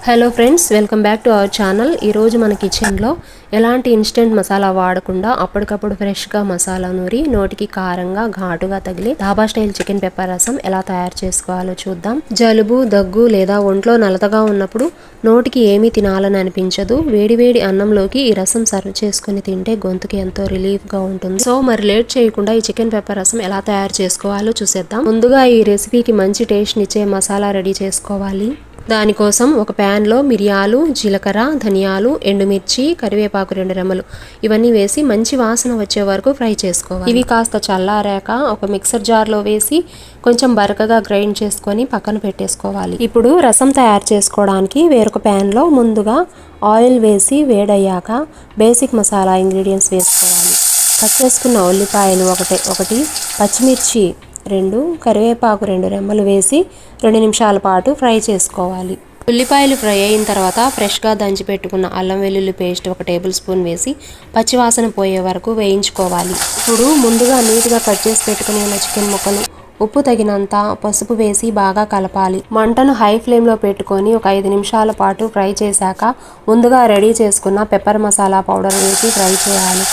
Hello friends, welcome back to our channel. ఈరోజు మన కిచెన్లో ఎలాంటి ఇన్స్టెంట్ మసాలా వాడకుండా అప్పటికప్పుడు ఫ్రెష్గా మసాలా నూరి నోటికి కారంగా ఘాటుగా తగిలి ధాబా స్టైల్ చికెన్ పెప్పర్ రసం ఎలా తయారు చేసుకోవాలో చూద్దాం. జలుబు, దగ్గు లేదా ఒంట్లో నలతగా ఉన్నప్పుడు నోటికి ఏమీ తినాలని అనిపించదు. వేడివేడి అన్నంలోకి ఈ రసం సర్వ్ చేసుకుని తింటే గొంతుకి ఎంతో రిలీఫ్గా ఉంటుంది. సో మరి లేట్ చేయకుండా ఈ చికెన్ పెప్పర్ రసం ఎలా తయారు చేసుకోవాలో చూసేద్దాం. ముందుగా ఈ రెసిపీకి మంచి టేస్ట్ ఇచ్చే మసాలా రెడీ చేసుకోవాలి. దానికోసం ఒక ప్యాన్లో మిరియాలు, జీలకర్ర, ధనియాలు, ఎండుమిర్చి, కరివేపాకు 2 రెమ్మలు ఇవన్నీ వేసి మంచి వాసన వచ్చే వరకు ఫ్రై చేసుకోవాలి. ఇవి కాస్త చల్లారాక ఒక మిక్సర్ జార్లో వేసి కొంచెం బరకగా గ్రైండ్ చేసుకొని పక్కన పెట్టేసుకోవాలి. ఇప్పుడు రసం తయారు చేసుకోవడానికి వేరొక ప్యాన్లో ముందుగా ఆయిల్ వేసి వేడయ్యాక బేసిక్ మసాలా ఇంగ్రీడియంట్స్ వేసుకోవాలి. కట్ చేసుకున్న ఉల్లిపాయలు ఒకటి, పచ్చిమిర్చి 2, కరివేపాకు 2 రెమ్మలు వేసి 2 నిమిషాల పాటు ఫ్రై చేసుకోవాలి. ఉల్లిపాయలు ఫ్రై అయిన తర్వాత ఫ్రెష్గా దంచి పెట్టుకున్న అల్లం వెల్లుల్లి పేస్ట్ 1 టేబుల్ స్పూన్ వేసి పచ్చివాసన పోయే వరకు వేయించుకోవాలి. ఇప్పుడు ముందుగా నీట్గా కట్ చేసి పెట్టుకుని ఉన్న చికెన్ ముక్కలు, ఉప్పు తగినంత పసుపు వేసి బాగా కలపాలి. మంటను హై ఫ్లేమ్లో పెట్టుకొని ఒక 5 నిమిషాల పాటు ఫ్రై చేశాక ముందుగా రెడీ చేసుకున్న పెప్పర్ మసాలా పౌడర్ వేసి ఫ్రై చేయాలి.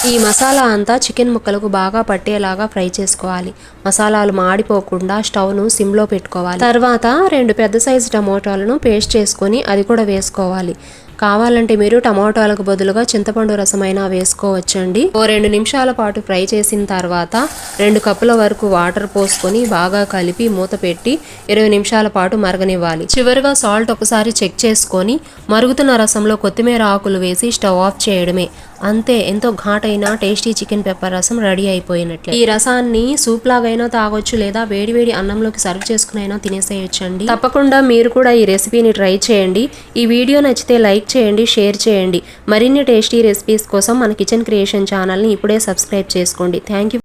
ఈ మసాలా అంతా చికెన్ ముక్కలకు బాగా పట్టేలాగా ఫ్రై చేసుకోవాలి. మసాలాలు మాడిపోకుండా స్టవ్ను సిమ్లో పెట్టుకోవాలి. తర్వాత 2 పెద్ద సైజు టమోటాలను పేస్ట్ చేసుకొని అది కూడా వేసుకోవాలి. కావాలంటే మీరు టమాటాలకు బదులుగా చింతపండు రసమైనా వేసుకోవచ్చండి. 2 నిమిషాల పాటు ఫ్రై చేసిన తర్వాత 2 కప్పుల వరకు వాటర్ పోసుకొని బాగా కలిపి మూత పెట్టి 20 నిమిషాల పాటు మరగనివ్వాలి. చివరిగా సాల్ట్ ఒకసారి చెక్ చేసుకొని మరుగుతున్న రసంలో కొత్తిమీర ఆకులు వేసి స్టవ్ ఆఫ్ చేయడమే. అంతే, ఎంతో ఘాటైన టేస్టీ చికెన్ పెప్పర్ రసం రెడీ అయిపోయినట్లే. ఈ రసాన్ని సూప్ లాగైనా తాగొచ్చు లేదా వేడివేడి అన్నంలోకి సర్వ్ చేసుకునైనా తినేసేయచ్చండి. తప్పకుండా మీరు కూడా ఈ రెసిపీని ట్రై చేయండి. ఈ వీడియో నచ్చితే లైక్ చేయండి, షేర్ చేయండి. మరిన్ని టేస్టీ రెసిపీస్ కోసం మన కిచెన్ క్రియేషన్ ఛానల్ని ఇప్పుడే సబ్స్క్రైబ్ చేసుకోండి. Thank you.